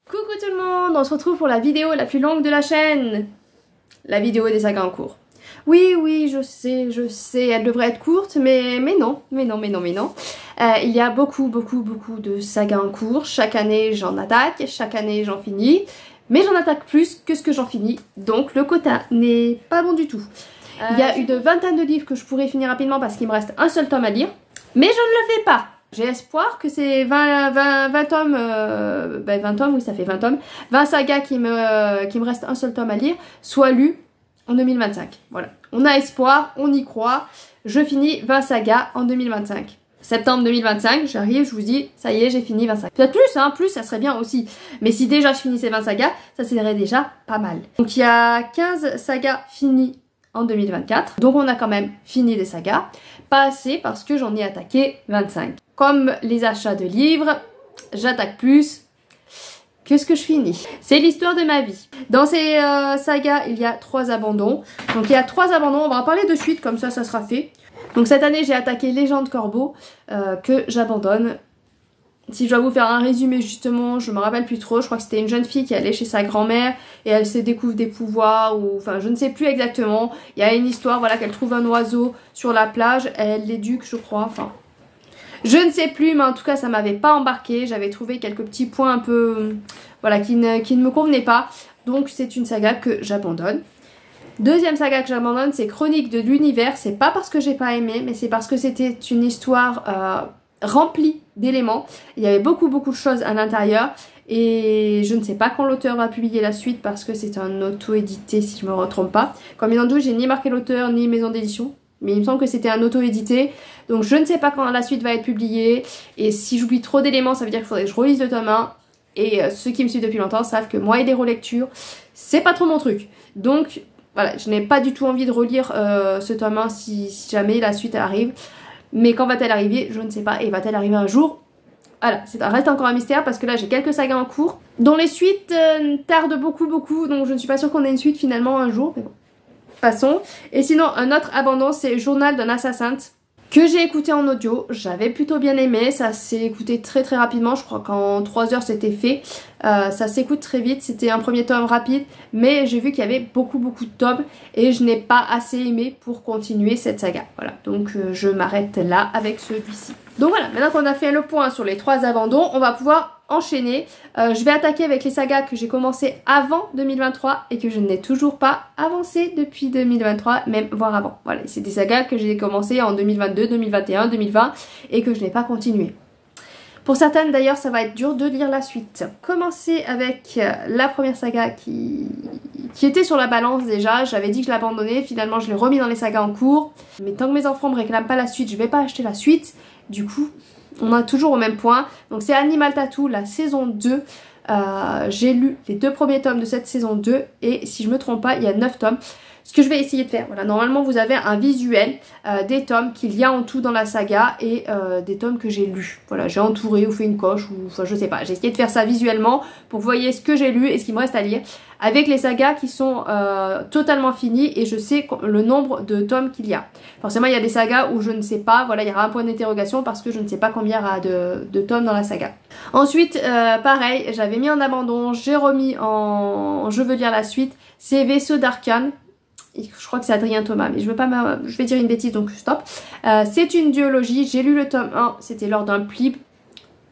Coucou tout le monde, on se retrouve pour la vidéo la plus longue de la chaîne. La vidéo des sagas en cours. Oui, je sais, elle devrait être courte, mais non. Il y a beaucoup de sagas en cours. Chaque année j'en attaque, chaque année j'en finis. Mais j'en attaque plus que ce que j'en finis, donc le quota n'est pas bon du tout. Il y a une vingtaine de livres que je pourrais finir rapidement parce qu'il me reste un seul tome à lire. Mais je ne le fais pas. J'ai espoir que ces 20 tomes, 20 tomes, oui ça fait 20 tomes, 20 sagas qui me reste un seul tome à lire, soient lus en 2025. Voilà, on a espoir, on y croit. Je finis 20 sagas en 2025. Septembre 2025, j'arrive, je vous dis, ça y est, j'ai fini 20 sagas. Peut-être plus, hein, plus ça serait bien aussi. Mais si déjà je finissais 20 sagas, ça serait déjà pas mal. Donc il y a 15 sagas finies en 2024. Donc on a quand même fini des sagas. Pas assez parce que j'en ai attaqué 25. Comme les achats de livres, j'attaque plus que ce que je finis. C'est l'histoire de ma vie. Dans ces sagas, il y a 3 abandons. Donc il y a 3 abandons, on va en parler de suite, comme ça sera fait. Donc cette année j'ai attaqué Légende Corbeau que j'abandonne. Si je dois vous faire un résumé justement, je me rappelle plus trop, je crois que c'était une jeune fille qui allait chez sa grand-mère et elle se découvre des pouvoirs ou enfin je ne sais plus exactement. Il y a une histoire, voilà, qu'elle trouve un oiseau sur la plage, elle l'éduque je crois, enfin je ne sais plus, mais en tout cas ça m'avait pas embarqué, j'avais trouvé quelques petits points un peu voilà qui ne me convenaient pas, donc c'est une saga que j'abandonne. Deuxième saga que j'abandonne, c'est Chroniques de l'univers. C'est pas parce que j'ai pas aimé, mais c'est parce que c'était une histoire remplie d'éléments. Il y avait beaucoup de choses à l'intérieur. Et je ne sais pas quand l'auteur va publier la suite parce que c'est un auto-édité si je me retrompe pas. Comme il en doute, j'ai ni marqué l'auteur ni maison d'édition. Mais il me semble que c'était un auto-édité. Donc je ne sais pas quand la suite va être publiée. Et si j'oublie trop d'éléments, ça veut dire qu'il faudrait que je relise le tome 1. Et ceux qui me suivent depuis longtemps savent que moi et les relectures, c'est pas trop mon truc. Donc voilà, je n'ai pas du tout envie de relire ce tome 1 si jamais la suite arrive. Mais quand va-t-elle arriver? Je ne sais pas. Et va-t-elle arriver un jour? Voilà, ça reste encore un mystère parce que là j'ai quelques sagas en cours dont les suites tardent beaucoup. Donc je ne suis pas sûre qu'on ait une suite finalement un jour. Mais bon, passons. Et sinon, un autre abandon, c'est Journal d'un assassin que j'ai écouté en audio. J'avais plutôt bien aimé. Ça s'est écouté très rapidement. Je crois qu'en 3 heures c'était fait. Ça s'écoute très vite. C'était un premier tome rapide. Mais j'ai vu qu'il y avait beaucoup de tomes. Et je n'ai pas assez aimé pour continuer cette saga. Voilà. Donc je m'arrête là avec celui-ci. Donc voilà. Maintenant qu'on a fait le point sur les 3 abandons, on va pouvoir enchaîner. Je vais attaquer avec les sagas que j'ai commencé avant 2023 et que je n'ai toujours pas avancé depuis 2023, même voire avant. Voilà, c'est des sagas que j'ai commencé en 2022, 2021, 2020 et que je n'ai pas continué. Pour certaines d'ailleurs ça va être dur de lire la suite. Commencer avec la première saga qui était sur la balance déjà. J'avais dit que je l'abandonnais, finalement je l'ai remis dans les sagas en cours. Mais tant que mes enfants me réclament pas la suite, je vais pas acheter la suite. Du coup, on est toujours au même point. Donc c'est Animal Tattoo, la saison 2. J'ai lu les 2 premiers tomes de cette saison 2 et si je me trompe pas, il y a 9 tomes. Ce que je vais essayer de faire, voilà, normalement vous avez un visuel des tomes qu'il y a en tout dans la saga et des tomes que j'ai lus. Voilà, j'ai entouré ou fait une coche ou enfin je sais pas. J'ai essayé de faire ça visuellement pour que vous voyez ce que j'ai lu et ce qu'il me reste à lire. Avec les sagas qui sont totalement finies et je sais le nombre de tomes qu'il y a. Forcément il y a des sagas où je ne sais pas, voilà il y aura un point d'interrogation parce que je ne sais pas combien il y aura de tomes dans la saga. Ensuite pareil, j'avais mis en abandon, j'ai remis en je veux lire la suite, c'est Vaisseau d'Arcane. Je crois que c'est Adrien Thomas, mais je vais dire une bêtise donc stop. C'est une duologie, j'ai lu le tome 1, c'était lors d'un plib.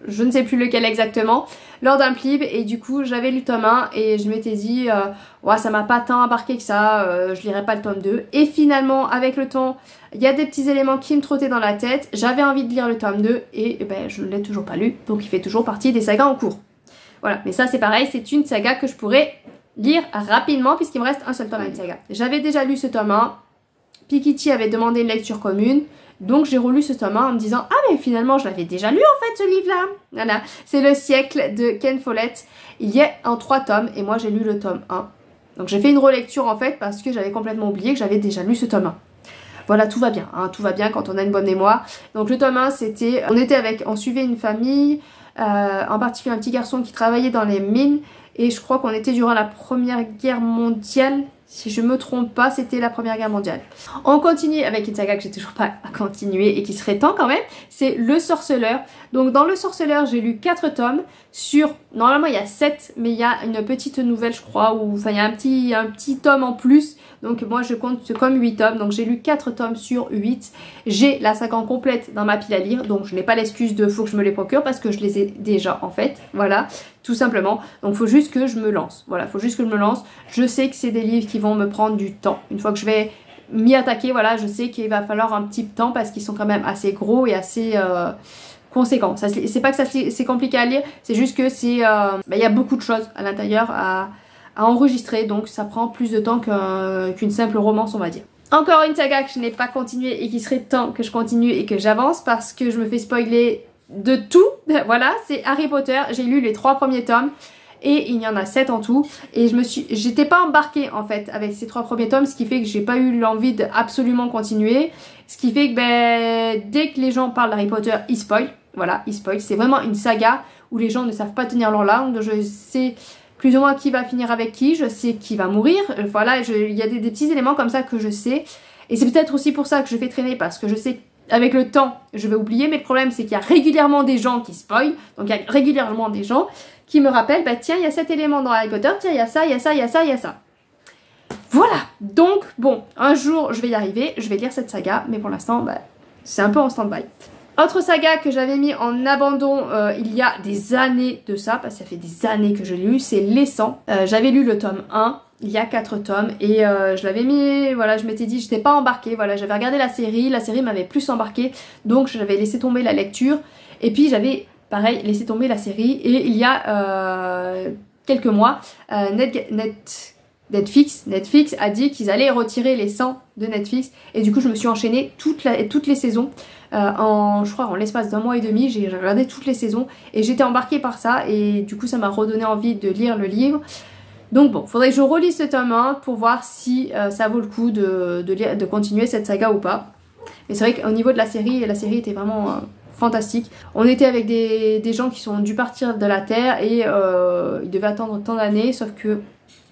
Je ne sais plus lequel exactement, lors d'un plib et du coup j'avais lu le tome 1 et je m'étais dit ouais, ça m'a pas tant embarqué que ça, je lirai pas le tome 2 et finalement avec le temps il y a des petits éléments qui me trottaient dans la tête, j'avais envie de lire le tome 2 et ben, je ne l'ai toujours pas lu donc il fait toujours partie des sagas en cours. Voilà, mais ça c'est pareil, c'est une saga que je pourrais lire rapidement puisqu'il me reste un seul tome à une saga. J'avais déjà lu ce tome 1, Pikitty avait demandé une lecture commune. Donc j'ai relu ce tome 1 en me disant ah mais finalement je l'avais déjà lu en fait ce livre là. Voilà, c'est Le siècle de Ken Follett. Il y est en 3 tomes et moi j'ai lu le tome 1. Donc j'ai fait une relecture en fait parce que j'avais complètement oublié que j'avais déjà lu ce tome 1. Voilà, tout va bien, hein, tout va bien quand on a une bonne mémoire. Donc le tome 1 c'était, on suivait une famille, en particulier un petit garçon qui travaillait dans les mines. Et je crois qu'on était durant la Première Guerre mondiale. Si je me trompe pas, c'était la Première Guerre mondiale. On continue avec une saga que j'ai toujours pas continué et qui serait temps quand même, c'est Le Sorceleur. Donc dans Le Sorceleur, j'ai lu 4 tomes sur... Normalement il y a 7, mais il y a une petite nouvelle je crois, ou enfin il y a un petit tome en plus. Donc moi je compte comme 8 tomes, donc j'ai lu 4 tomes sur 8. J'ai la saga en complète dans ma pile à lire, donc je n'ai pas l'excuse de faut que je me les procure parce que je les ai déjà en fait, voilà, tout simplement. Donc faut juste que je me lance, voilà, faut juste que je me lance. Je sais que c'est des livres qui vont me prendre du temps. Une fois que je vais m'y attaquer, voilà, je sais qu'il va falloir un petit temps parce qu'ils sont quand même assez gros et assez... conséquents. C'est pas que c'est compliqué à lire, c'est juste que c'est il y a beaucoup de choses à l'intérieur à enregistrer, donc ça prend plus de temps qu'une simple romance on va dire. Encore une saga que je n'ai pas continuée et qui serait temps que je continue et que j'avance parce que je me fais spoiler de tout. Voilà, c'est Harry Potter, j'ai lu les 3 premiers tomes et il y en a 7 en tout et j'étais pas embarquée en fait avec ces 3 premiers tomes, ce qui fait que j'ai pas eu l'envie d'absolument continuer, ce qui fait que dès que les gens parlent d'Harry Potter, ils spoilent. Voilà, ils spoilent. C'est vraiment une saga où les gens ne savent pas tenir leur langue. Je sais plus ou moins qui va finir avec qui, je sais qui va mourir. Voilà, il y a des petits éléments comme ça que je sais. Et c'est peut-être aussi pour ça que je fais traîner, parce que je sais qu'avec le temps, je vais oublier. Mais le problème, c'est qu'il y a régulièrement des gens qui spoilent. Donc il y a régulièrement des gens qui me rappellent, bah tiens, il y a cet élément dans Harry Potter, tiens, il y a ça, il y a ça, il y a ça, il y a ça. Voilà, donc bon, un jour je vais y arriver, je vais lire cette saga, mais pour l'instant, bah, c'est un peu en stand-by. Autre saga que j'avais mis en abandon il y a des années de ça, parce que ça fait des années que je l'ai lu, c'est Les 100. J'avais lu le tome 1, il y a 4 tomes, et je l'avais mis, voilà, je m'étais dit, je n'étais pas embarquée, voilà, j'avais regardé la série m'avait plus embarquée, donc j'avais laissé tomber la lecture, et puis j'avais, pareil, laissé tomber la série, et il y a quelques mois, Netflix a dit qu'ils allaient retirer les 100 de Netflix, et du coup je me suis enchaînée toutes les saisons. Je crois en l'espace d'un mois et demi, j'ai regardé toutes les saisons et j'étais embarquée par ça et du coup ça m'a redonné envie de lire le livre. Donc bon, faudrait que je relise ce tome 1 pour voir si ça vaut le coup de continuer cette saga ou pas. Mais c'est vrai qu'au niveau de la série était vraiment fantastique. On était avec des gens qui sont dû partir de la Terre et ils devaient attendre tant d'années, sauf que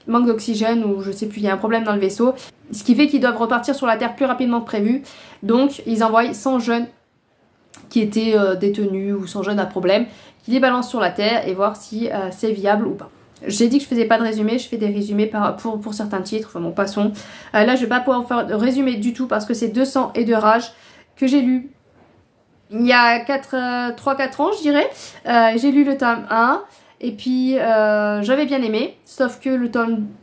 manque d'oxygène ou je sais plus, il y a un problème dans le vaisseau, ce qui fait qu'ils doivent repartir sur la Terre plus rapidement que prévu. Donc ils envoient 100 jeunes qui étaient détenus ou 100 jeunes à problème, qui les balancent sur la Terre et voir si c'est viable ou pas. J'ai dit que je faisais pas de résumé, je fais des résumés pour certains titres, enfin bon passons. Là je vais pas pouvoir faire de résumé du tout parce que c'est 200 et de rage que j'ai lu il y a 3-4 ans je dirais. J'ai lu le tome 1. Et puis j'avais bien aimé, sauf que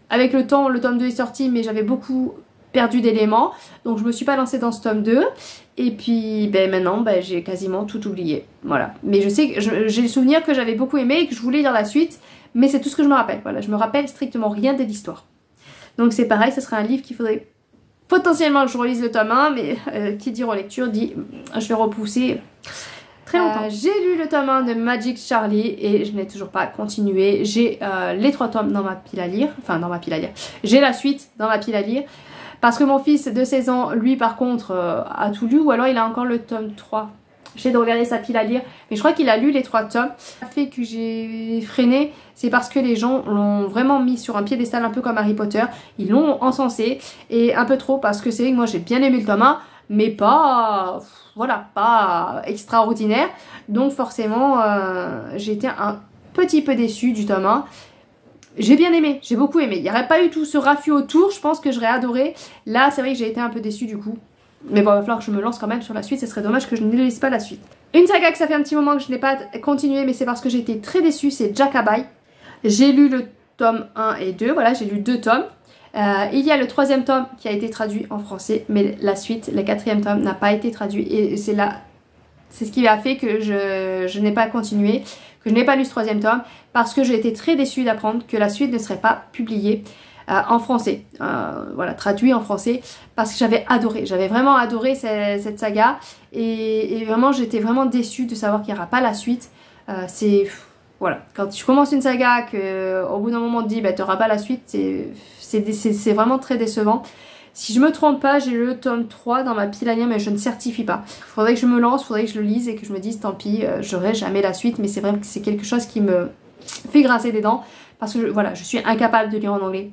avec le temps, le tome 2 est sorti, mais j'avais beaucoup perdu d'éléments, donc je me suis pas lancée dans ce tome 2. Et puis maintenant, j'ai quasiment tout oublié, voilà. Mais je sais que j'ai le souvenir que j'avais beaucoup aimé et que je voulais lire la suite, mais c'est tout ce que je me rappelle, voilà. Je me rappelle strictement rien de l'histoire. Donc c'est pareil, ce serait un livre qu'il faudrait potentiellement que je relise le tome 1, mais qui dit relecture dit je vais repousser... J'ai lu le tome 1 de Magic Charlie et je n'ai toujours pas continué. J'ai les 3 tomes dans ma pile à lire. Enfin dans ma pile à lire. J'ai la suite dans ma pile à lire. Parce que mon fils de 16 ans, lui par contre, a tout lu. Ou alors il a encore le tome 3. J'ai de regarder sa pile à lire. Mais je crois qu'il a lu les 3 tomes. Ce qui fait que j'ai freiné, c'est parce que les gens l'ont vraiment mis sur un piédestal un peu comme Harry Potter. Ils l'ont encensé. Et un peu trop parce que c'est vrai que moi j'ai bien aimé le tome 1. Mais pas... voilà, pas extraordinaire. Donc forcément, j'ai été un petit peu déçue du tome 1. J'ai bien aimé, j'ai beaucoup aimé. Il n'y aurait pas eu tout ce raffut autour, je pense que j'aurais adoré. Là, c'est vrai que j'ai été un peu déçue du coup. Mais bon, il va falloir que je me lance quand même sur la suite. Ce serait dommage que je ne lise pas la suite. Une saga que ça fait un petit moment que je n'ai pas continué, mais c'est parce que j'ai été très déçue, c'est Jackaby. J'ai lu le tome 1 et 2, voilà, j'ai lu 2 tomes. Il y a le 3e tome qui a été traduit en français, mais la suite, le 4e tome n'a pas été traduit et c'est ce qui a fait que je n'ai pas continué, que je n'ai pas lu ce 3e tome parce que j'ai été très déçue d'apprendre que la suite ne serait pas publiée en français, voilà, traduit en français, parce que j'avais vraiment adoré cette saga et vraiment j'étais vraiment déçue de savoir qu'il n'y aura pas la suite. Voilà, quand tu commences une saga que au bout d'un moment on te dit bah t'auras pas la suite, c'est vraiment très décevant. Si je me trompe pas, j'ai le tome 3 dans ma pile à lire mais je ne certifie pas. Faudrait que je me lance, faudrait que je le lise et que je me dise tant pis, j'aurai jamais la suite, mais c'est vrai que c'est quelque chose qui me fait grincer des dents parce que voilà, je suis incapable de lire en anglais.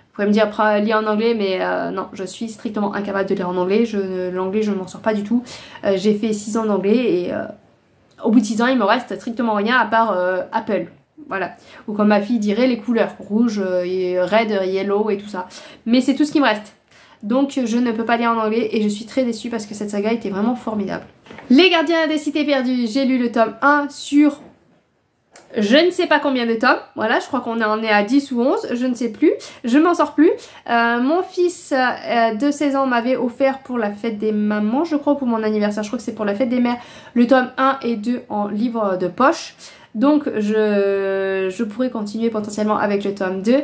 Vous pourriez me dire lis en anglais, mais non, je suis strictement incapable de lire en anglais. L'anglais, je ne m'en sors pas du tout. J'ai fait 6 ans d'anglais et au bout de 6 ans, il me reste strictement rien à part Apple. Voilà. Ou comme ma fille dirait, les couleurs. Rouge, red, yellow et tout ça. Mais c'est tout ce qui me reste. Donc je ne peux pas lire en anglais et je suis très déçue parce que cette saga était vraiment formidable. Les Gardiens des Cités Perdues, j'ai lu le tome 1 sur je ne sais pas combien de tomes. Voilà, je crois qu'on en est à 10 ou 11, je ne sais plus. Je m'en sors plus. Mon fils de 16 ans m'avait offert pour la fête des mamans, je crois, pour mon anniversaire. Je crois que c'est pour la fête des mères, le tome 1 et 2 en livre de poche. Donc je pourrais continuer potentiellement avec le tome 2.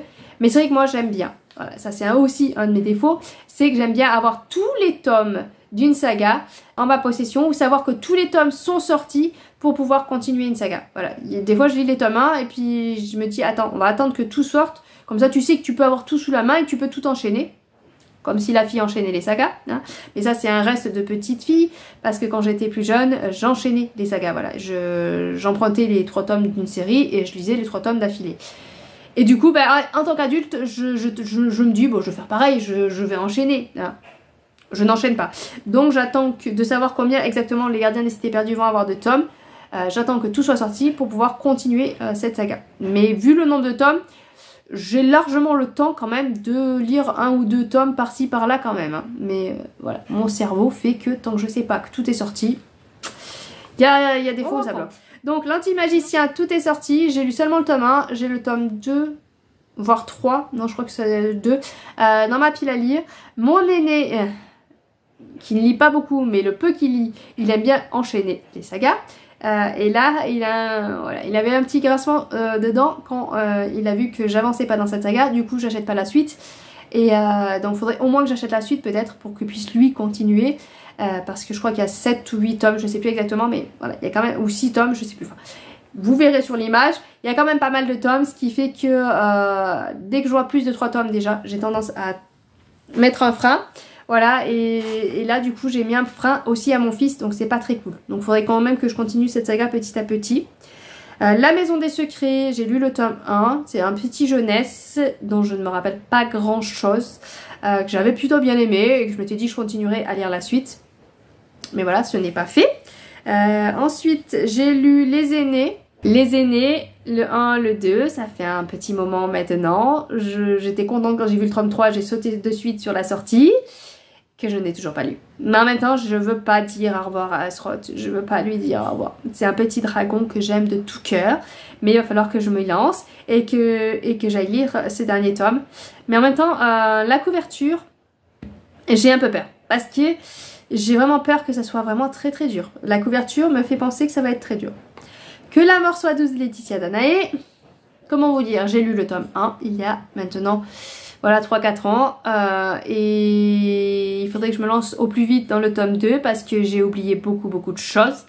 Mais c'est vrai que moi j'aime bien. Voilà, ça c'est aussi un de mes défauts, c'est que j'aime bien avoir tous les tomes d'une saga en ma possession ou savoir que tous les tomes sont sortis pour pouvoir continuer une saga. Voilà, des fois je lis les tomes 1 et puis je me dis attends, on va attendre que tout sorte, comme ça tu sais que tu peux avoir tout sous la main et tu peux tout enchaîner. Comme si la fille enchaînait les sagas, hein. Mais ça c'est un reste de petite fille, parce que quand j'étais plus jeune, j'enchaînais les sagas, voilà. J'empruntais les 3 tomes d'une série et je lisais les 3 tomes d'affilée. Et du coup, en tant qu'adulte, je me dis, bon, je vais faire pareil, je vais enchaîner. Hein. Je n'enchaîne pas. Donc j'attends de savoir combien exactement les Gardiens des Cités Perdues vont avoir de tomes. J'attends que tout soit sorti pour pouvoir continuer cette saga. Mais vu le nombre de tomes, j'ai largement le temps quand même de lire 1 ou 2 tomes par-ci par-là quand même. Hein. Mais voilà, mon cerveau fait que tant que je sais pas que tout est sorti, il y a des faux, ça bloque. Donc l'Anti-Magicien, tout est sorti, j'ai lu seulement le tome 1, j'ai le tome 2, voire 3, non je crois que c'est 2, dans ma pile à lire. Mon aîné, qui ne lit pas beaucoup, mais le peu qu'il lit, il aime bien enchaîner les sagas. Et là, il avait un petit grincement dedans quand il a vu que j'avançais pas dans cette saga, du coup j'achète pas la suite. Et donc il faudrait au moins que j'achète la suite peut-être pour qu'il puisse lui continuer. Parce que je crois qu'il y a 7 ou 8 tomes, je sais plus exactement, mais voilà, il y a quand même, ou 6 tomes, je sais plus. Enfin, vous verrez sur l'image, il y a quand même pas mal de tomes, ce qui fait que dès que je vois plus de 3 tomes déjà, j'ai tendance à mettre un frein. Voilà, et là du coup j'ai mis un frein aussi à mon fils, donc c'est pas très cool. Donc il faudrait quand même que je continue cette saga petit à petit. La Maison des Secrets, j'ai lu le tome 1, c'est un petit jeunesse dont je ne me rappelle pas grand chose, que j'avais plutôt bien aimé et que je m'étais dit que je continuerais à lire la suite. Mais voilà, ce n'est pas fait. Ensuite, j'ai lu Les Aînés. Les Aînés, le 1, le 2, ça fait un petit moment maintenant. J'étais contente quand j'ai vu le tome 3, j'ai sauté de suite sur la sortie, que je n'ai toujours pas lu. Mais en même temps, je veux pas dire au revoir à Azeroth, je veux pas lui dire au revoir. C'est un petit dragon que j'aime de tout cœur, mais il va falloir que je me lance et que j'aille lire ces derniers tomes. Mais en même temps, la couverture, j'ai un peu peur, parce que j'ai vraiment peur que ça soit vraiment très très dur. La couverture me fait penser que ça va être très dur. Que la mort soit douce, Laetitia Danae. Comment vous dire, j'ai lu le tome 1 il y a maintenant voilà 3-4 ans et il faudrait que je me lance au plus vite dans le tome 2 parce que j'ai oublié beaucoup de choses.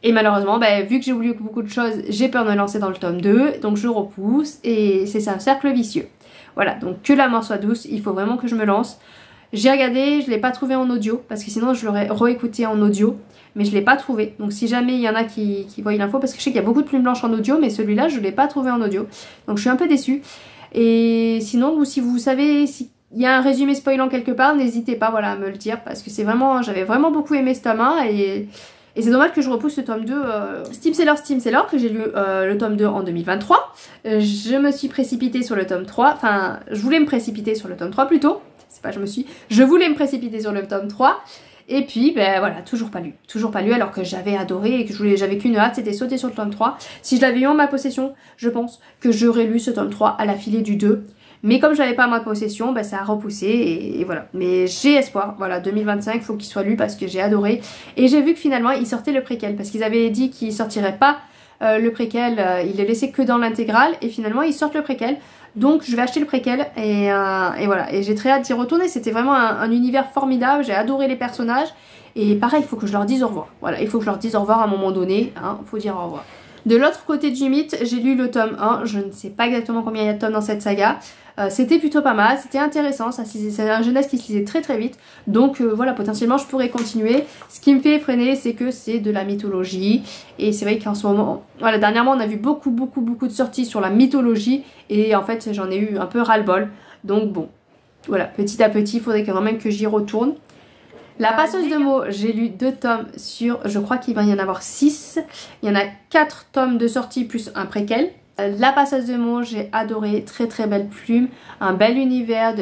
Et malheureusement, vu que j'ai oublié beaucoup de choses, j'ai peur de me lancer dans le tome 2, donc je repousse et c'est un cercle vicieux. Voilà, donc que la mort soit douce, il faut vraiment que je me lance. J'ai regardé, je ne l'ai pas trouvé en audio, parce que sinon je l'aurais réécouté en audio, mais je ne l'ai pas trouvé. Donc si jamais il y en a qui voient l'info, parce que je sais qu'il y a beaucoup de plumes blanches en audio, mais celui-là je ne l'ai pas trouvé en audio. Donc je suis un peu déçue. Et sinon, si vous savez s'il y a un résumé spoilant quelque part, n'hésitez pas voilà, à me le dire, parce que c'est vraiment, j'avais vraiment beaucoup aimé ce tome 1, et c'est dommage que je repousse le tome 2. Steam Seller, que j'ai lu le tome 2 en 2023. Je me suis précipitée sur le tome 3, enfin je voulais me précipiter sur le tome 3 plutôt. C'est pas je voulais me précipiter sur le tome 3 et puis voilà, toujours pas lu alors que j'avais adoré et que j'avais qu'une hâte, c'était sauter sur le tome 3. Si je l'avais eu en ma possession, je pense que j'aurais lu ce tome 3 à la filée du 2, mais comme je l'avais pas en ma possession, ça a repoussé et voilà. Mais j'ai espoir, voilà, 2025 faut qu'il soit lu parce que j'ai adoré et j'ai vu que finalement il sortait le préquel parce qu'ils avaient dit qu'il sortirait pas le préquel, il est laissé que dans l'intégrale et finalement ils sortent le préquel. Donc je vais acheter le préquel et voilà, et j'ai très hâte d'y retourner, c'était vraiment un univers formidable, j'ai adoré les personnages et pareil, il faut que je leur dise au revoir. Voilà, il faut que je leur dise au revoir à un moment donné, hein, faut dire au revoir. De l'autre côté du mythe, j'ai lu le tome 1, je ne sais pas exactement combien il y a de tomes dans cette saga, c'était plutôt pas mal, c'était intéressant, c'est un jeunesse qui se lisait très vite, donc voilà, potentiellement je pourrais continuer. Ce qui me fait freiner, c'est que c'est de la mythologie, et c'est vrai qu'en ce moment, voilà, dernièrement on a vu beaucoup de sorties sur la mythologie, et en fait j'en ai eu un peu ras-le-bol, Donc bon, voilà, petit à petit, il faudrait quand même que j'y retourne. La passeuse de mots, j'ai lu 2 tomes sur, je crois qu'il va y en avoir 6. Il y en a 4 tomes de sortie plus un préquel. La passeuse de mots, j'ai adoré, très très belle plume, un bel univers,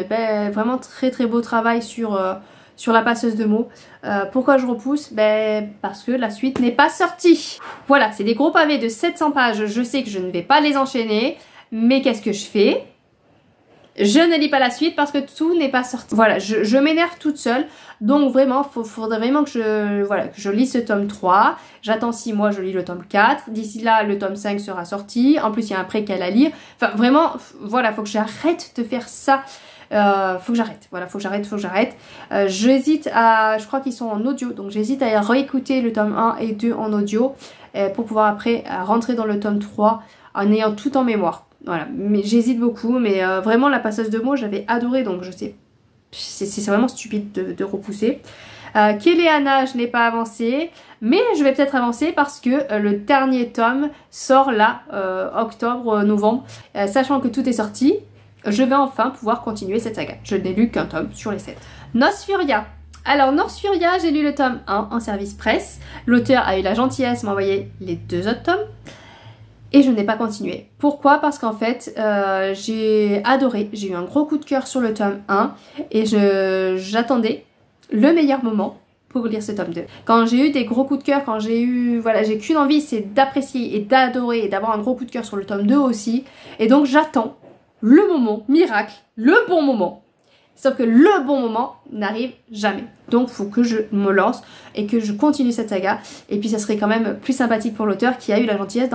vraiment très très beau travail sur la passeuse de mots. Pourquoi je repousse? Parce que la suite n'est pas sortie. Voilà, c'est des gros pavés de 700 pages, je sais que je ne vais pas les enchaîner, mais qu'est-ce que je fais? Je ne lis pas la suite parce que tout n'est pas sorti. Voilà, je m'énerve toute seule. Donc vraiment, faudrait vraiment que je lise ce tome 3. J'attends 6 mois, je lis le tome 4. D'ici là, le tome 5 sera sorti. En plus, il y a un préquel à lire. Enfin, vraiment, voilà, faut que j'arrête de faire ça. Faut que j'arrête. Voilà, faut que j'arrête. J'hésite à... Je crois qu'ils sont en audio. Donc j'hésite à réécouter le tome 1 et 2 en audio. Pour pouvoir après rentrer dans le tome 3 en ayant tout en mémoire. Voilà, mais j'hésite beaucoup, mais vraiment la passeuse de mots j'avais adoré, donc je sais, c'est vraiment stupide de repousser. Kéléana, je n'ai pas avancé, mais je vais peut-être avancer parce que le dernier tome sort là, octobre-novembre, sachant que tout est sorti, je vais enfin pouvoir continuer cette saga. Je n'ai lu qu'un tome sur les 7. Nosfuria. Alors Nosfuria, j'ai lu le tome 1 en service presse, l'auteur a eu la gentillesse de m'envoyer les 2 autres tomes. Et je n'ai pas continué. Pourquoi? Parce qu'en fait, j'ai adoré. J'ai eu un gros coup de cœur sur le tome 1. Et j'attendais le meilleur moment pour lire ce tome 2. Quand j'ai eu des gros coups de cœur, quand j'ai eu... Voilà, j'ai qu'une envie, c'est d'apprécier et d'adorer et d'avoir un gros coup de cœur sur le tome 2 aussi. Et donc j'attends le moment, miracle, le bon moment. Sauf que le bon moment n'arrive jamais. Donc il faut que je me lance et que je continue cette saga. Et puis ça serait quand même plus sympathique pour l'auteur qui a eu la gentillesse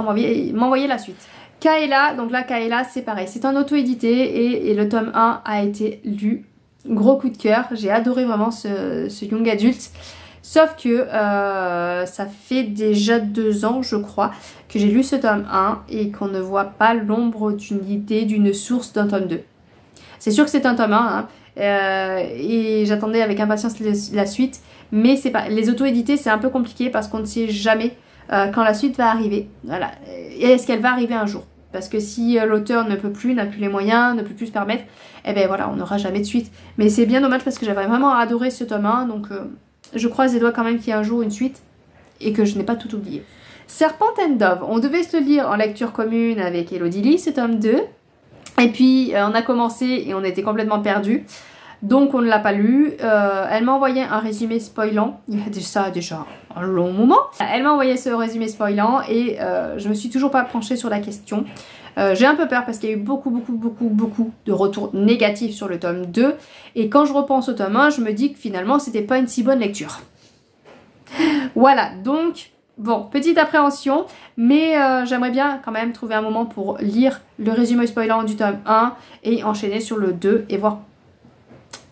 m'envoyer la suite. Kaela, donc là Kaela c'est pareil. C'est un auto-édité et le tome 1 a été lu. Gros coup de cœur. J'ai adoré vraiment ce young adulte. Sauf que ça fait déjà 2 ans je crois que j'ai lu ce tome 1 et qu'on ne voit pas l'ombre d'une idée, d'une source d'un tome 2. C'est sûr que c'est un tome 1 hein. Et j'attendais avec impatience la suite, mais c'est pas, les auto-édités c'est un peu compliqué parce qu'on ne sait jamais quand la suite va arriver. Voilà. Et est-ce qu'elle va arriver un jour? Parce que si l'auteur ne peut plus, n'a plus les moyens, ne peut plus se permettre, eh ben voilà, on n'aura jamais de suite. Mais c'est bien dommage parce que j'avais vraiment adoré ce tome 1, donc je croise les doigts quand même qu'il y ait un jour une suite et que je n'ai pas tout oublié. Serpent and Dove, on devait se le lire en lecture commune avec Elodie Lee, ce tome 2. Et puis on a commencé et on était complètement perdus. Donc on ne l'a pas lu. Elle m'a envoyé un résumé spoilant. Il y a déjà un long moment. Elle m'a envoyé ce résumé spoilant et je me suis toujours pas penchée sur la question. J'ai un peu peur parce qu'il y a eu beaucoup de retours négatifs sur le tome 2. Et quand je repense au tome 1, je me dis que finalement c'était pas une si bonne lecture. Voilà, donc... Bon, petite appréhension, mais j'aimerais bien quand même trouver un moment pour lire le résumé spoilant du tome 1 et enchaîner sur le 2 et voir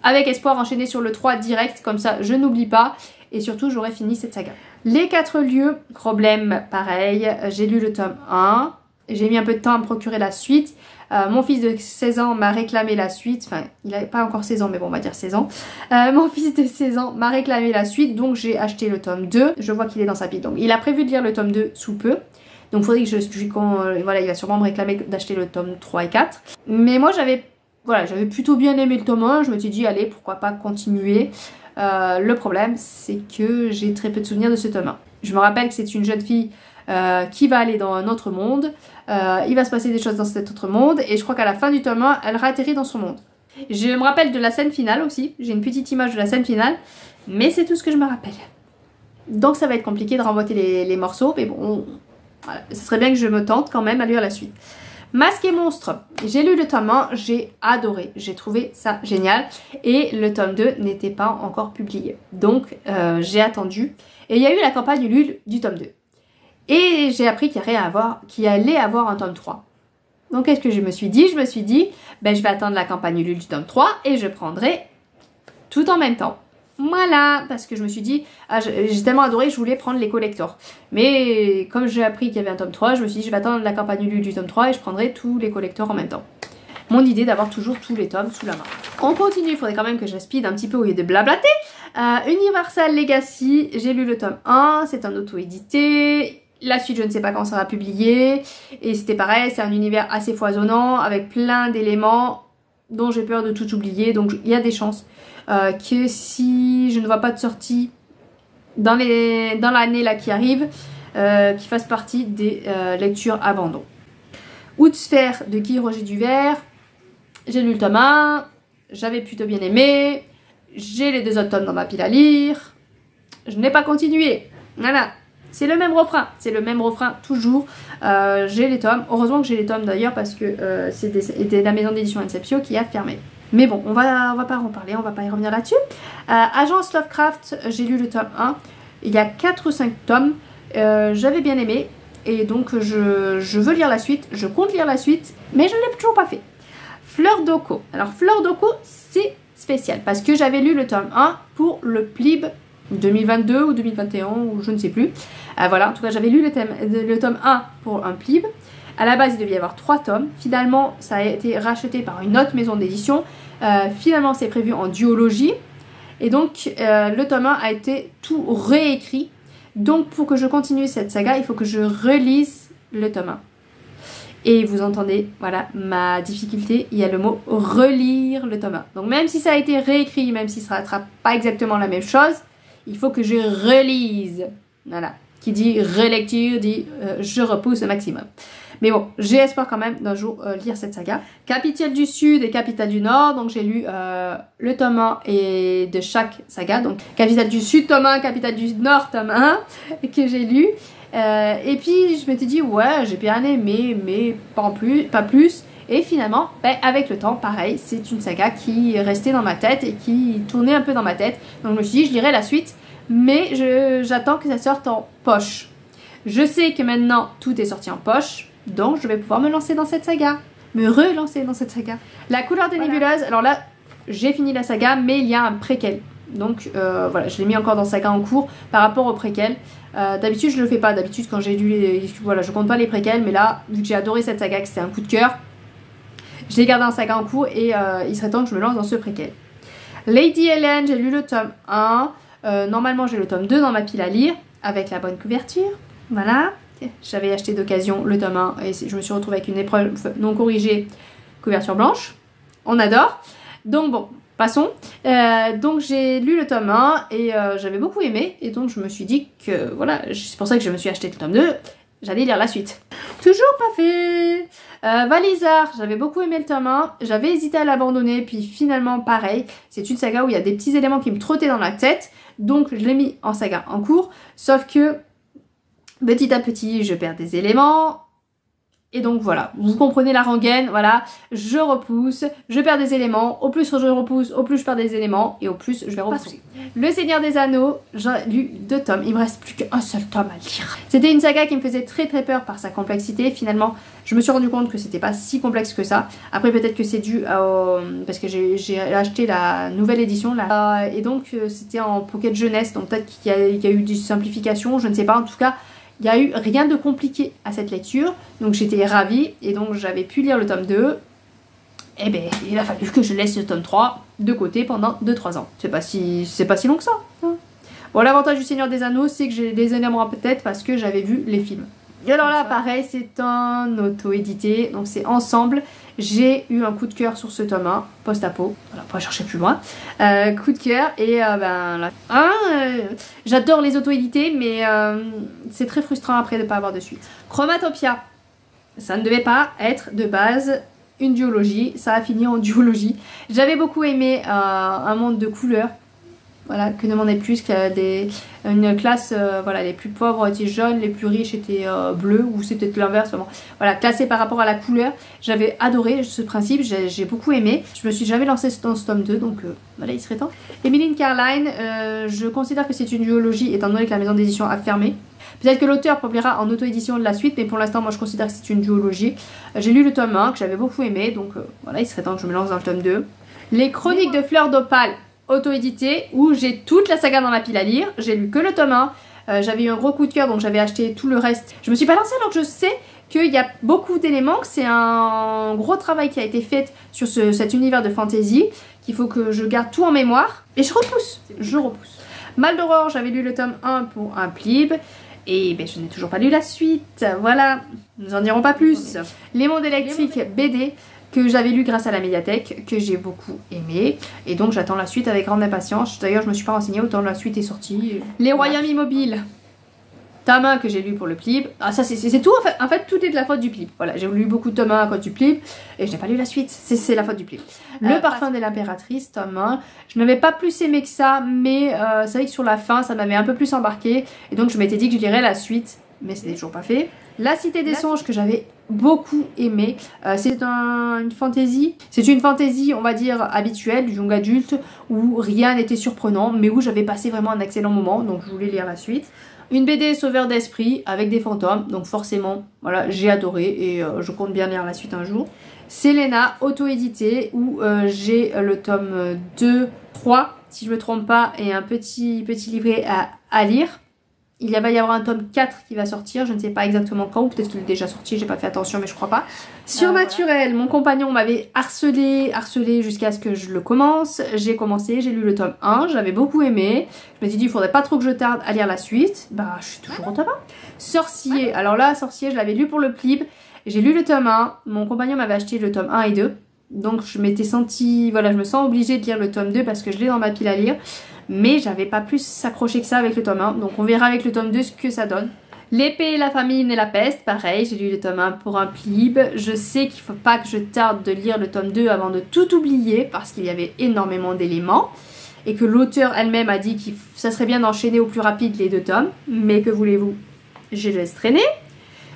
avec espoir enchaîner sur le 3 direct, comme ça je n'oublie pas et surtout j'aurai fini cette saga. Les 4 lieux, problème pareil, j'ai lu le tome 1, j'ai mis un peu de temps à me procurer la suite. Mon fils de 16 ans m'a réclamé la suite, enfin il n'avait pas encore 16 ans mais bon on va dire 16 ans. Mon fils de 16 ans m'a réclamé la suite donc j'ai acheté le tome 2, je vois qu'il est dans sa pile. Donc il a prévu de lire le tome 2 sous peu. Donc il faudrait que voilà, il va sûrement me réclamer d'acheter le tome 3 et 4. Mais moi j'avais plutôt bien aimé le tome 1, je me suis dit allez pourquoi pas continuer. Le problème c'est que j'ai très peu de souvenirs de ce tome 1. Je me rappelle que c'est une jeune fille qui va aller dans un autre monde, il va se passer des choses dans cet autre monde et je crois qu'à la fin du tome 1 elle réatterrit dans son monde. Je me rappelle de la scène finale aussi, j'ai une petite image de la scène finale, mais c'est tout ce que je me rappelle. Donc ça va être compliqué de remboîter les morceaux, mais bon, voilà, ce serait bien que je me tente quand même à lire la suite. Masque et monstre, j'ai lu le tome 1, j'ai adoré, j'ai trouvé ça génial et le tome 2 n'était pas encore publié. Donc j'ai attendu et il y a eu la campagne Ulule du tome 2. Et j'ai appris qu'il allait avoir un tome 3. Donc qu'est-ce que je me suis dit? Je me suis dit, ben, je vais attendre la campagne Ulule du tome 3 et je prendrai tout en même temps. Voilà, parce que je me suis dit, j'ai tellement adoré, je voulais prendre les collectors. Mais comme j'ai appris qu'il y avait un tome 3, je me suis dit, je vais attendre la campagne Ulule du tome 3 et je prendrai tous les collectors en même temps. Mon idée d'avoir toujours tous les tomes sous la main. On continue, il faudrait quand même que je speed un petit peu au lieu de blablater. Universal Legacy, j'ai lu le tome 1, c'est un auto-édité. La suite, je ne sais pas quand ça sera publié. Et c'était pareil, c'est un univers assez foisonnant, avec plein d'éléments. dont j'ai peur de tout oublier, donc il y a des chances que si je ne vois pas de sortie dans l'année là qui arrive, qui fasse partie des lectures abandon. Outre-sphère de Guy Roger Duvert, j'ai lu le tome 1, j'avais plutôt bien aimé, j'ai les 2 autres tomes dans ma pile à lire, je n'ai pas continué, voilà. C'est le même refrain toujours. J'ai les tomes, heureusement que j'ai les tomes d'ailleurs parce que c'était la maison d'édition Inceptio qui a fermé. Mais bon, on va pas en parler, on va pas y revenir là-dessus. Agence Lovecraft, j'ai lu le tome 1, il y a 4 ou 5 tomes, j'avais bien aimé et donc je veux lire la suite, je compte lire la suite, mais je ne l'ai toujours pas fait. Fleur d'Oko, alors Fleur d'Oko c'est spécial parce que j'avais lu le tome 1 pour le Plib 2022 ou 2021 ou je ne sais plus. Voilà, en tout cas j'avais lu le tome 1 pour un Plib. À la base il devait y avoir 3 tomes. Finalement ça a été racheté par une autre maison d'édition. Finalement c'est prévu en duologie. Et donc le tome 1 a été tout réécrit. Donc pour que je continue cette saga il faut que je relise le tome 1. Et vous entendez, voilà, ma difficulté, il y a le mot relire le tome 1. Donc même si ça a été réécrit, même si ça ne sera pas exactement la même chose, il faut que je relise. Voilà. Qui dit relecture dit je repousse au maximum. Mais bon, j'ai espoir quand même d'un jour lire cette saga. Capitale du Sud et Capitale du Nord. Donc j'ai lu le tome 1 et de chaque saga. Donc Capitale du Sud tome 1, Capitale du Nord tome 1 que j'ai lu. Et puis je m'étais dit ouais j'ai bien aimé mais pas plus. Et finalement, avec le temps, pareil, c'est une saga qui est restée dans ma tête et qui tournait un peu dans ma tête. Donc je me suis dit, je lirai la suite, mais j'attends que ça sorte en poche. Je sais que maintenant, tout est sorti en poche, donc je vais pouvoir me lancer dans cette saga. Me relancer dans cette saga. La couleur des nébuleuses, alors là, j'ai fini la saga, mais il y a un préquel. Donc voilà, je l'ai mis encore dans saga en cours par rapport au préquel. D'habitude, je le fais pas. D'habitude, quand j'ai lu voilà, je compte pas les préquels, mais là, vu que j'ai adoré cette saga, que c'est un coup de cœur, je l'ai gardé en saga en cours et il serait temps que je me lance dans ce préquel. Lady Helen, j'ai lu le tome 1. Normalement, j'ai le tome 2 dans ma pile à lire avec la bonne couverture. Voilà. J'avais acheté d'occasion le tome 1 et je me suis retrouvée avec une épreuve non corrigée, couverture blanche. On adore. Donc bon, passons. Donc j'ai lu le tome 1 et j'avais beaucoup aimé. Et donc je me suis dit que voilà, c'est pour ça que je me suis acheté le tome 2. J'allais lire la suite. Toujours pas fait. Valisard, j'avais beaucoup aimé le tome 1, j'avais hésité à l'abandonner, puis finalement pareil, c'est une saga où il y a des petits éléments qui me trottaient dans la tête, donc je l'ai mis en saga en cours, sauf que petit à petit je perds des éléments, et donc voilà, vous comprenez la rengaine, voilà, je repousse, je perds des éléments, au plus je repousse, au plus je perds des éléments, et au plus je vais repousser. Le Seigneur des Anneaux, j'ai lu 2 tomes, il me reste plus qu'un seul tome à lire. C'était une saga qui me faisait très peur par sa complexité, finalement je me suis rendu compte que c'était pas si complexe que ça. Après peut-être que c'est dû parce que j'ai acheté la nouvelle édition là, et donc c'était en pocket jeunesse, donc peut-être qu'il y a eu des simplifications, je ne sais pas, en tout cas il n'y a eu rien de compliqué à cette lecture, donc j'étais ravie et donc j'avais pu lire le tome 2. Et ben il a fallu que je laisse le tome 3 de côté pendant 2-3 ans. C'est pas si long que ça. Hein. Bon, l'avantage du Seigneur des Anneaux, c'est que j'ai des éléments en tête parce que j'avais vu les films. Et alors là, pareil, c'est un auto-édité, donc c'est Ensemble. J'ai eu un coup de cœur sur ce tome 1, post-apo, voilà, on va chercher plus loin. Coup de cœur, et ben là. J'adore les auto-édités, mais c'est très frustrant après de ne pas avoir de suite. Chromatopia, ça ne devait pas être de base une duologie, ça a fini en duologie. J'avais beaucoup aimé un monde de couleurs. Voilà, que demandait plus une classe, voilà, les plus pauvres étaient jaunes, les plus riches étaient bleus, ou c'est peut-être l'inverse, vraiment. Voilà, classé par rapport à la couleur. J'avais adoré ce principe, j'ai beaucoup aimé. Je me suis jamais lancée dans ce tome 2, donc voilà, il serait temps. Emmeline Caroline, je considère que c'est une duologie, étant donné que la maison d'édition a fermé. Peut-être que l'auteur publiera en auto-édition de la suite, mais pour l'instant, moi je considère que c'est une duologie. J'ai lu le tome 1, que j'avais beaucoup aimé, donc voilà, il serait temps que je me lance dans le tome 2. Les Chroniques de Fleur d'Opale, auto-édité, où j'ai toute la saga dans ma pile à lire. J'ai lu que le tome 1, j'avais eu un gros coup de cœur donc j'avais acheté tout le reste. Je me suis pas lancée alors que je sais qu'il y a beaucoup d'éléments, que c'est un gros travail qui a été fait sur cet univers de fantasy, qu'il faut que je garde tout en mémoire, et je repousse. Mal d'Aurore, j'avais lu le tome 1 pour un Plib, et ben, je n'ai toujours pas lu la suite, voilà, nous en dirons pas plus. Les Mondes électriques BD, que j'avais lu grâce à la médiathèque, que j'ai beaucoup aimé. Et donc j'attends la suite avec grande impatience. D'ailleurs je me suis pas renseignée, autant la suite est sortie. Les Royaumes Immobiles, tome 1 que j'ai lu pour le Plib. Ah ça c'est tout en fait tout est de la faute du Plib. Voilà, j'ai lu beaucoup de tome 1 à cause du Plib et je n'ai pas lu la suite, c'est la faute du Plib. Le parfum de l'impératrice, tome 1, je n'avais pas plus aimé que ça, mais c'est vrai que sur la fin ça m'avait un peu plus embarqué et donc je m'étais dit que je lirais la suite, mais ce n'est toujours pas fait. La Cité des Songes que j'avais beaucoup aimé, c'est une fantaisie, on va dire habituelle du young adulte où rien n'était surprenant mais où j'avais passé vraiment un excellent moment, donc je voulais lire la suite. Une BD sauveur d'esprit avec des fantômes, donc forcément, voilà, j'ai adoré et je compte bien lire la suite un jour. Selena, auto-édité, où j'ai le tome 2, 3, si je me trompe pas, et un petit livret à lire. Il va y avoir un tome 4 qui va sortir, je ne sais pas exactement quand, ou peut-être qu'il est déjà sorti, j'ai pas fait attention mais je crois pas. Surnaturel, voilà. Mon compagnon m'avait harcelé jusqu'à ce que je le commence. J'ai commencé, j'ai lu le tome 1, j'avais beaucoup aimé. Je me suis dit il faudrait pas trop que je tarde à lire la suite. Bah je suis toujours au tome 1. Sorcier, alors là Sorcier je l'avais lu pour le Plib, j'ai lu le tome 1, mon compagnon m'avait acheté le tome 1 et 2. Donc je m'étais sentie, voilà, je me sens obligée de lire le tome 2 parce que je l'ai dans ma pile à lire. Mais j'avais pas plus s'accrocher que ça avec le tome 1. Donc on verra avec le tome 2 ce que ça donne. L'épée, la famine et la peste, pareil, j'ai lu le tome 1 pour un Plib. Je sais qu'il faut pas que je tarde de lire le tome 2 avant de tout oublier parce qu'il y avait énormément d'éléments. Et que l'auteur elle-même a dit que ça serait bien d'enchaîner au plus rapide les 2 tomes. Mais que voulez-vous, je laisse traîner.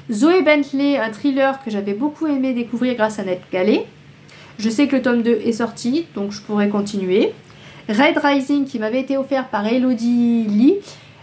Zoé Bentley, un thriller que j'avais beaucoup aimé découvrir grâce à Ned Gallet. Je sais que le tome 2 est sorti, donc je pourrais continuer. Red Rising qui m'avait été offert par Elodie Lee,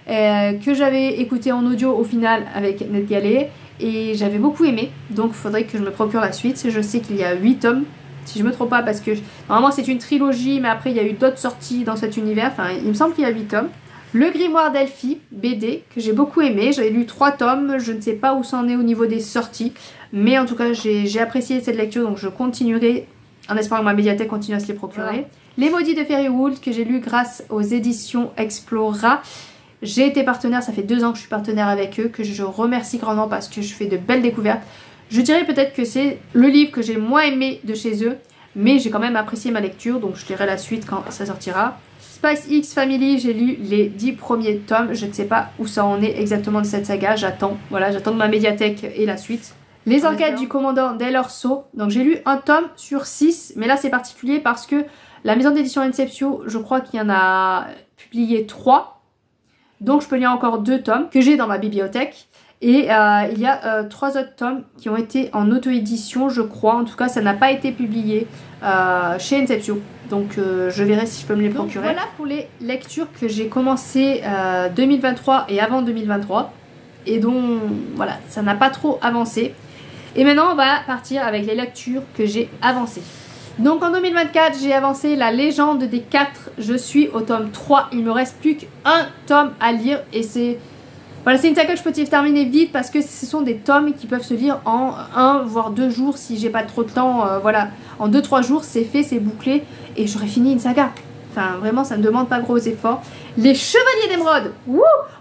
que j'avais écouté en audio au final avec Ned Gallet et j'avais beaucoup aimé, donc il faudrait que je me procure la suite. Je sais qu'il y a 8 tomes, si je me trompe pas, parce que normalement c'est une trilogie, mais après il y a eu d'autres sorties dans cet univers, enfin il me semble qu'il y a 8 tomes. Le Grimoire d'Elphie, BD, que j'ai beaucoup aimé, j'avais lu 3 tomes, je ne sais pas où ça en est au niveau des sorties, mais en tout cas j'ai apprécié cette lecture, donc je continuerai en espérant que ma médiathèque continue à se les procurer. Voilà. Les Maudits de Fairywood que j'ai lu grâce aux éditions Explora. J'ai été partenaire, ça fait 2 ans que je suis partenaire avec eux, que je remercie grandement parce que je fais de belles découvertes. Je dirais peut-être que c'est le livre que j'ai le moins aimé de chez eux, mais j'ai quand même apprécié ma lecture, donc je lirai la suite quand ça sortira. Spice X Family, j'ai lu les 10 premiers tomes, je ne sais pas où ça en est exactement de cette saga, j'attends, voilà, j'attends de ma médiathèque et la suite. Les enquêtes du commandant Del Orso, donc j'ai lu un tome sur 6, mais là c'est particulier parce que la maison d'édition Inceptio, je crois qu'il y en a publié 3, donc je peux lire encore 2 tomes que j'ai dans ma bibliothèque. Et il y a 3 autres tomes qui ont été en auto-édition, je crois. En tout cas, ça n'a pas été publié chez Inceptio. Donc je verrai si je peux me les procurer. Donc, voilà pour les lectures que j'ai commencé 2023 et avant 2023. Et donc voilà, ça n'a pas trop avancé. Et maintenant, on va partir avec les lectures que j'ai avancées. Donc en 2024, j'ai avancé La Légende des 4. Je suis au tome 3. Il me reste plus qu'un tome à lire et c'est... Voilà, c'est une saga que je peux terminer vite parce que ce sont des tomes qui peuvent se lire en 1 voire 2 jours si j'ai pas trop de temps. Voilà, en 2-3 jours c'est fait, c'est bouclé et j'aurais fini une saga. Enfin vraiment ça ne demande pas gros efforts. Les Chevaliers d'Émeraude,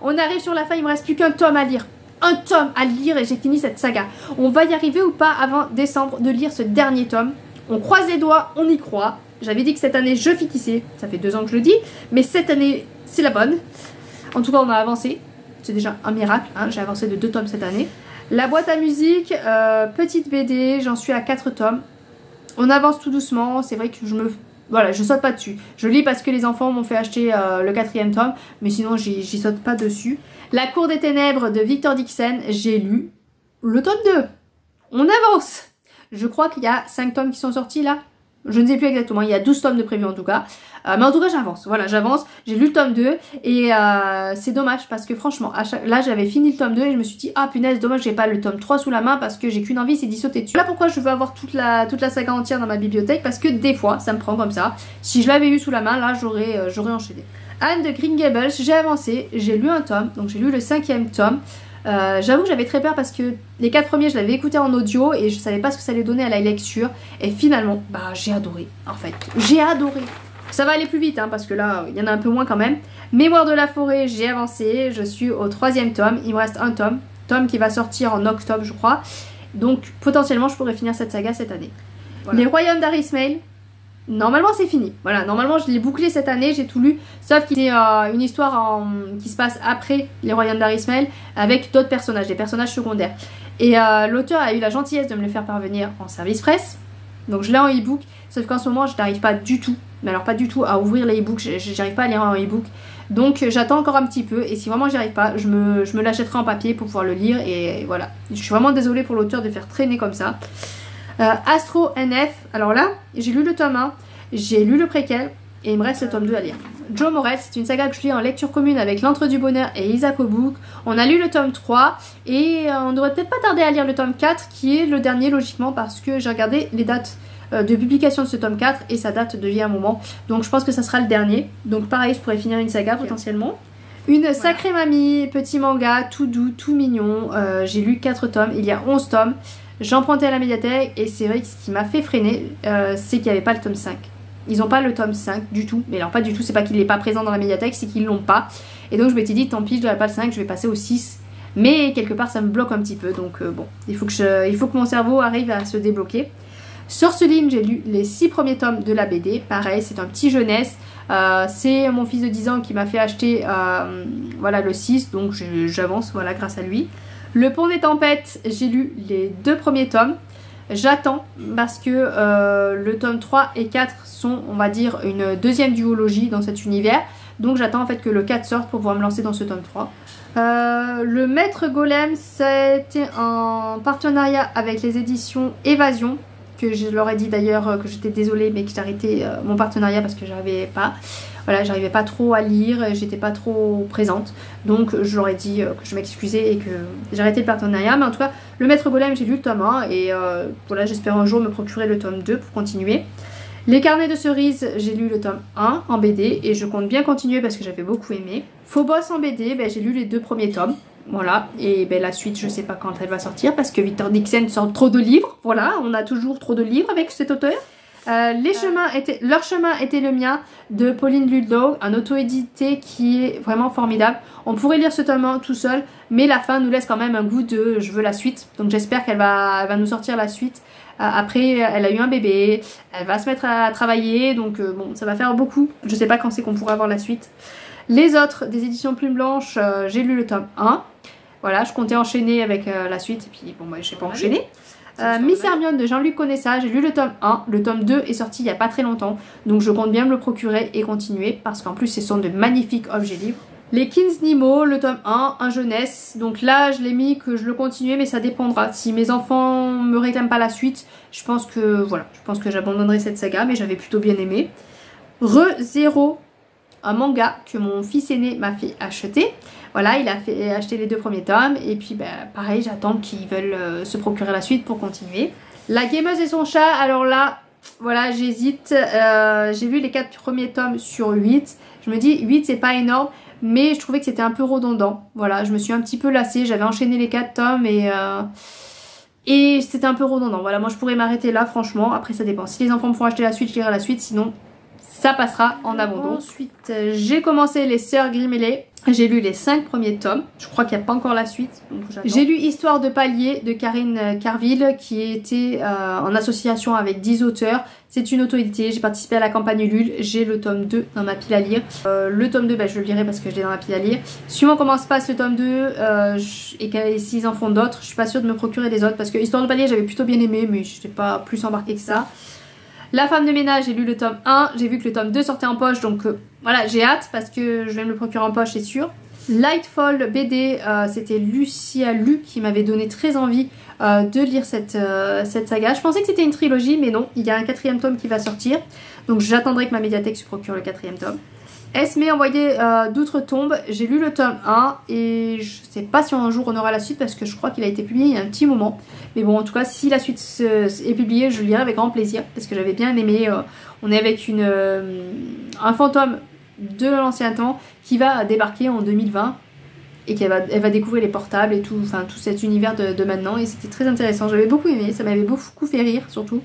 on arrive sur la fin, il me reste plus qu'un tome à lire. Un tome à lire et j'ai fini cette saga. On va y arriver ou pas avant décembre de lire ce dernier tome. On croise les doigts, on y croit. J'avais dit que cette année je finissais, ça fait 2 ans que je le dis, mais cette année c'est la bonne. En tout cas on a avancé. C'est déjà un miracle, hein. J'ai avancé de 2 tomes cette année. La boîte à musique, petite BD, j'en suis à 4 tomes. On avance tout doucement, c'est vrai que voilà, je saute pas dessus. Je lis parce que les enfants m'ont fait acheter le 4e tome, mais sinon j'y saute pas dessus. La Cour des Ténèbres de Victor Dixon, j'ai lu le tome 2. On avance. Je crois qu'il y a 5 tomes qui sont sortis là. Je ne sais plus exactement, il y a 12 tomes de prévu en tout cas. Mais en tout cas j'avance, voilà j'avance. J'ai lu le tome 2 et c'est dommage parce que franchement, là j'avais fini le tome 2 et je me suis dit ah punaise dommage j'ai pas le tome 3 sous la main parce que j'ai qu'une envie c'est d'y sauter dessus. Voilà pourquoi je veux avoir toute la saga entière dans ma bibliothèque parce que des fois ça me prend comme ça. Si je l'avais eu sous la main là j'aurais enchaîné. Anne de Green Gables, j'ai avancé, j'ai lu un tome, donc j'ai lu le 5e tome. J'avoue que j'avais très peur parce que les 4 premiers je l'avais écouté en audio et je savais pas ce que ça allait donner à la lecture et finalement bah j'ai adoré en fait, j'ai adoré. Ça va aller plus vite hein, parce que là il y en a un peu moins quand même. Mémoire de la forêt, j'ai avancé, je suis au 3e tome, il me reste un tome qui va sortir en octobre je crois, donc potentiellement je pourrais finir cette saga cette année. Voilà. Les Royaumes d'Arismael, normalement c'est fini. Voilà, normalement je l'ai bouclé cette année, j'ai tout lu. Sauf qu'il y a une histoire qui se passe après les Royaumes d'Arismael avec d'autres personnages, des personnages secondaires. Et l'auteur a eu la gentillesse de me le faire parvenir en service presse. Donc je l'ai en e-book, sauf qu'en ce moment je n'arrive pas du tout, mais alors pas du tout à ouvrir les e-books, j'arrive pas à lire en e-book. Donc j'attends encore un petit peu et si vraiment j'y arrive pas, je me l'achèterai en papier pour pouvoir le lire et voilà. Je suis vraiment désolée pour l'auteur de faire traîner comme ça. Astro NF, alors là j'ai lu le tome 1, j'ai lu le préquel et il me reste le tome 2 à lire. Joe Morel, c'est une saga que je lis en lecture commune avec L'Antre du Bonheur et Isaac Book. On a lu le tome 3 et on devrait peut-être pas tarder à lire le tome 4 qui est le dernier logiquement parce que j'ai regardé les dates de publication de ce tome 4 et ça date de il y a un moment. Donc je pense que ça sera le dernier. Donc pareil, je pourrais finir une saga potentiellement. Une sacrée mamie, petit manga, tout doux, tout mignon. J'ai lu 4 tomes, il y a 11 tomes. J'ai emprunté à la médiathèque et c'est vrai que ce qui m'a fait freiner, c'est qu'il n'y avait pas le tome 5. Ils n'ont pas le tome 5 du tout, mais alors pas du tout, c'est pas qu'il n'est pas présent dans la médiathèque, c'est qu'ils l'ont pas. Et donc je m'étais dit, tant pis, je n'aurai pas le 5, je vais passer au 6. Mais quelque part ça me bloque un petit peu, donc bon, il faut que mon cerveau arrive à se débloquer. Sorceline, j'ai lu les 6 premiers tomes de la BD, pareil, c'est un petit jeunesse. C'est mon fils de 10 ans qui m'a fait acheter voilà, le 6, donc j'avance voilà, grâce à lui. Le Pont des Tempêtes, j'ai lu les 2 premiers tomes. J'attends parce que le tome 3 et 4 sont, on va dire, une deuxième duologie dans cet univers. Donc j'attends en fait que le 4 sorte pour pouvoir me lancer dans ce tome 3. Le Maître Golem, c'était un partenariat avec les éditions Évasion. Que je leur ai dit d'ailleurs que j'étais désolée mais que j'ai arrêté mon partenariat parce que j'arrivais pas trop à lire, j'étais pas trop présente, donc je leur ai dit que je m'excusais et que j'arrêtais le partenariat. Mais en tout cas le Maître Golem, j'ai lu le tome 1 et voilà, j'espère un jour me procurer le tome 2 pour continuer. Les Carnets de Cerises, j'ai lu le tome 1 en BD et je compte bien continuer parce que j'avais beaucoup aimé. Phobos en BD, j'ai lu les 2 premiers tomes. Voilà, et la suite, je sais pas quand elle va sortir parce que Victor Dixon sort trop de livres. Voilà, on a toujours trop de livres avec cet auteur. Leur chemin était le mien de Pauline Ludlow, un auto-édité qui est vraiment formidable. On pourrait lire ce tome 1 tout seul, mais la fin nous laisse quand même un goût de je veux la suite. Donc j'espère qu'elle va nous sortir la suite. Après, elle a eu un bébé, elle va se mettre à travailler, donc bon, ça va faire beaucoup. Je sais pas quand c'est qu'on pourra avoir la suite. Les autres, des éditions Plume Blanche, j'ai lu le tome 1. Voilà, je comptais enchaîner avec la suite, et puis bon, je n'ai pas enchaîné. Miss Hermione de Jean-Luc Conessa, j'ai lu le tome 1. Le tome 2 est sorti il n'y a pas très longtemps, donc je compte bien me le procurer et continuer, parce qu'en plus, ce sont de magnifiques objets livres. Les Kins Nemo, le tome 1, un jeunesse. Donc là, je l'ai mis que je le continuais, mais ça dépendra. Si mes enfants me réclament pas la suite, je pense que voilà, je pense que j'abandonnerai cette saga, mais j'avais plutôt bien aimé. Re-Zero, un manga que mon fils aîné m'a fait acheter. Voilà, il a fait acheter les 2 premiers tomes et puis pareil, j'attends qu'ils veulent se procurer la suite pour continuer. La Gameuse et son chat, alors là, voilà, j'hésite. J'ai vu les 4 premiers tomes sur 8. Je me dis 8 c'est pas énorme, mais je trouvais que c'était un peu redondant. Voilà, je me suis un petit peu lassée, j'avais enchaîné les 4 tomes et c'était un peu redondant. Voilà, moi je pourrais m'arrêter là franchement, après ça dépend. Si les enfants me font acheter la suite, je lirai la suite, sinon ça passera en abandon. Ensuite, j'ai commencé les Sœurs Grimmelé. J'ai lu les 5 premiers tomes. Je crois qu'il n'y a pas encore la suite. J'ai lu Histoire de Palier de Karine Carville qui était en association avec 10 auteurs. C'est une auto-édité. J'ai participé à la campagne Ulule. J'ai le tome 2 dans ma pile à lire. Le tome 2, je le lirai parce que je l'ai dans ma pile à lire. Suivant comment se passe le tome 2 et s'ils en font d'autres, je suis pas sûre de me procurer les autres parce que Histoire de Palier, j'avais plutôt bien aimé, mais je n'étais pas plus embarquée que ça. La Femme de ménage, j'ai lu le tome 1, j'ai vu que le tome 2 sortait en poche, donc voilà, j'ai hâte parce que je vais me le procurer en poche, c'est sûr. Lightfall BD, c'était Lucia Lu qui m'avait donné très envie de lire cette saga. Je pensais que c'était une trilogie, mais non, il y a un 4e tome qui va sortir, donc j'attendrai que ma médiathèque se procure le 4e tome. Esme envoyé d'outre-tombe, j'ai lu le tome 1 et je sais pas si un jour on aura la suite parce que je crois qu'il a été publié il y a un petit moment. Mais bon, en tout cas, si la suite est publiée, je le lirai avec grand plaisir parce que j'avais bien aimé. On est avec un fantôme de l'ancien temps qui va débarquer en 2020 et elle va découvrir les portables et tout, enfin tout cet univers de maintenant et c'était très intéressant. J'avais beaucoup aimé, ça m'avait beaucoup fait rire surtout.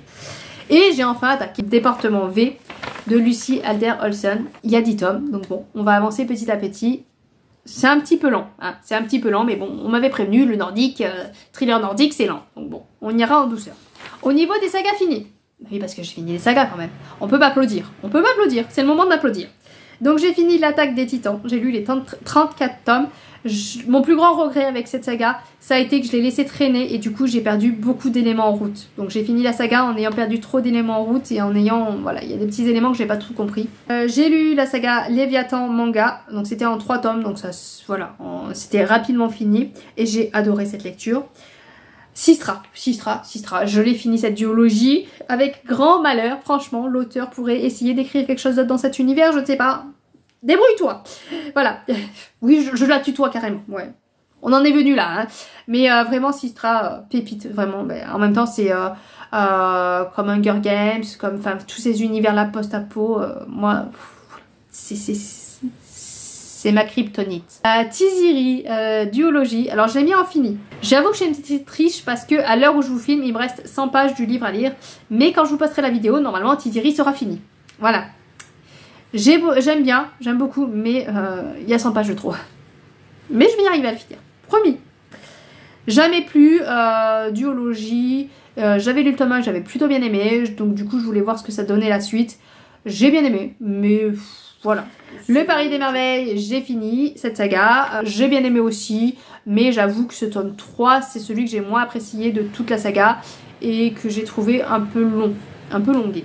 Et j'ai enfin attaqué Département V de Lucy Alder Olsen. Il y a 10 tomes, donc bon, on va avancer petit à petit. C'est un petit peu lent, hein, c'est un petit peu lent, mais bon, on m'avait prévenu, le nordique, thriller nordique, c'est lent. Donc bon, on ira en douceur. Au niveau des sagas finies, Oui, parce que j'ai fini les sagas quand même. On peut m'applaudir, c'est le moment de m'applaudir. Donc j'ai fini l'attaque des titans, j'ai lu les 34 tomes. Mon plus grand regret avec cette saga, ça a été que je l'ai laissé traîner et du coup j'ai perdu beaucoup d'éléments en route. Donc j'ai fini la saga en ayant perdu trop d'éléments en route et en ayant, voilà, il y a des petits éléments que j'ai pas tout compris. J'ai lu la saga Léviathan manga, donc c'était en 3 tomes, donc ça, voilà, c'était rapidement fini et j'ai adoré cette lecture. Sistra, je l'ai fini cette duologie avec grand malheur, franchement, l'auteur pourrait essayer d'écrire quelque chose d'autre dans cet univers, je ne sais pas. Débrouille-toi. Voilà. Oui, je la tutoie carrément. Ouais. On en est venu là. Hein. Mais vraiment, Sistra, pépite. Vraiment. Ben, en même temps, c'est comme Hunger Games, comme tous ces univers-là post-apo. Moi, c'est ma kryptonite. Tiziri, duologie. Alors, je l'ai mis en fini. J'avoue que j'ai une petite triche parce que à l'heure où je vous filme, il me reste 100 pages du livre à lire. Mais quand je vous posterai la vidéo, normalement, Tiziri sera fini. Voilà. J'aime bien, j'aime beaucoup, mais il y a 100 pages de trop. Mais je vais y arriver à le finir, promis. Jamais plus, duologie, j'avais lu le tome 1 que j'avais plutôt bien aimé, donc du coup je voulais voir ce que ça donnait la suite. J'ai bien aimé, mais voilà. Le Paris des Merveilles, j'ai fini cette saga, j'ai bien aimé aussi, mais j'avoue que ce tome 3, c'est celui que j'ai moins apprécié de toute la saga et que j'ai trouvé un peu long, un peu longué.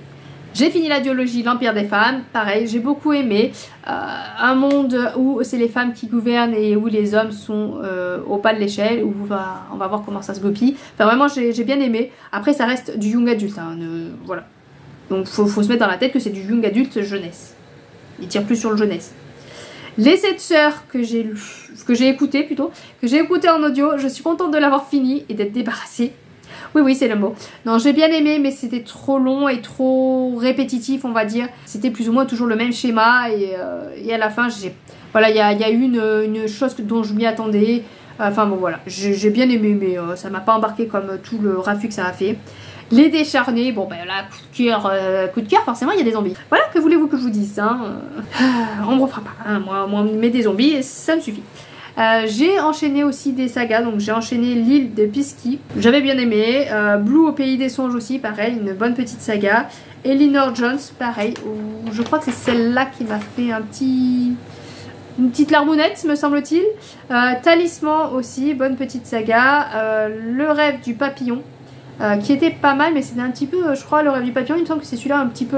J'ai fini la duologie L'Empire des femmes, pareil, j'ai beaucoup aimé. Un monde où c'est les femmes qui gouvernent et où les hommes sont au pas de l'échelle, où on va voir comment ça se goupille. Enfin vraiment j'ai bien aimé. Après ça reste du young adulte, hein, voilà. Donc faut se mettre dans la tête que c'est du young adulte jeunesse. Il tire plus sur le jeunesse. Les 7 sœurs que j'ai écouté en audio, je suis contente de l'avoir fini et d'être débarrassée. Oui, c'est le mot. Non, j'ai bien aimé, mais c'était trop long et trop répétitif, on va dire. C'était plus ou moins toujours le même schéma et à la fin, voilà, il y a eu une chose dont je m'y attendais. Enfin bon, voilà, j'ai bien aimé, mais ça m'a pas embarqué comme tout le raffut que ça a fait. Les décharnés, bon ben là, coup de cœur, forcément il y a des zombies. Voilà, que voulez-vous que je vous dise, hein. On me refera pas, hein. Moi, mais des zombies, ça me suffit. J'ai enchaîné aussi des sagas, donc j'ai enchaîné l'île de Pisky, j'avais bien aimé, Blue au pays des songes aussi, pareil, une bonne petite saga, Elinor Jones, pareil, où je crois que c'est celle-là qui m'a fait une petite larmounette, me semble-t-il, Talisman aussi, bonne petite saga, Le rêve du papillon, qui était pas mal, mais c'était un petit peu, je crois, Le rêve du papillon, il me semble que c'est celui-là un petit peu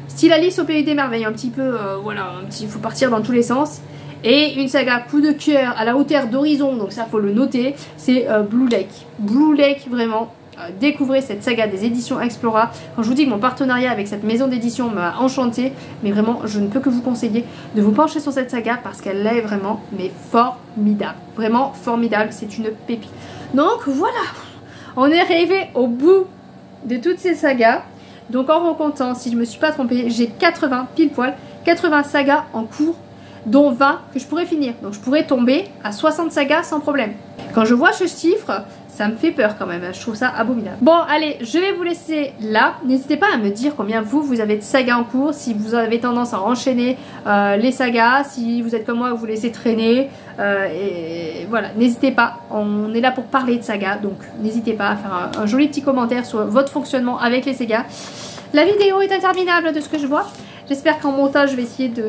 style Alice au pays des merveilles, un petit peu, voilà, il faut partir dans tous les sens. Et une saga coup de cœur à la hauteur d'Horizon, donc ça faut le noter, c'est Blue Lake. Blue Lake, vraiment, découvrez cette saga des éditions Explora. Quand je vous dis que mon partenariat avec cette maison d'édition m'a enchanté, mais vraiment je ne peux que vous conseiller de vous pencher sur cette saga parce qu'elle est vraiment mais formidable. Vraiment formidable, c'est une pépite. Donc voilà, on est arrivé au bout de toutes ces sagas. Donc en recomptant, si je me suis pas trompée, j'ai 80 pile poil, 80 sagas en cours, dont 20 que je pourrais finir. Donc je pourrais tomber à 60 sagas sans problème. Quand je vois ce chiffre, ça me fait peur quand même. Je trouve ça abominable. Bon, allez, je vais vous laisser là. N'hésitez pas à me dire combien vous avez de sagas en cours. Si vous avez tendance à enchaîner les sagas. Si vous êtes comme moi, vous laissez traîner. Et voilà, n'hésitez pas. On est là pour parler de sagas. Donc n'hésitez pas à faire un joli petit commentaire sur votre fonctionnement avec les sagas. La vidéo est interminable de ce que je vois. J'espère qu'en montage, je vais essayer de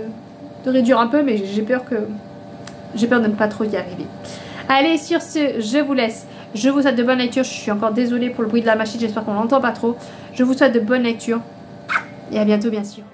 réduire un peu, mais j'ai peur de ne pas trop y arriver. Allez, sur ce, je vous laisse. Je vous souhaite de bonnes lectures. Je suis encore désolée pour le bruit de la machine, j'espère qu'on l'entend pas trop. Je vous souhaite de bonnes lectures et à bientôt bien sûr.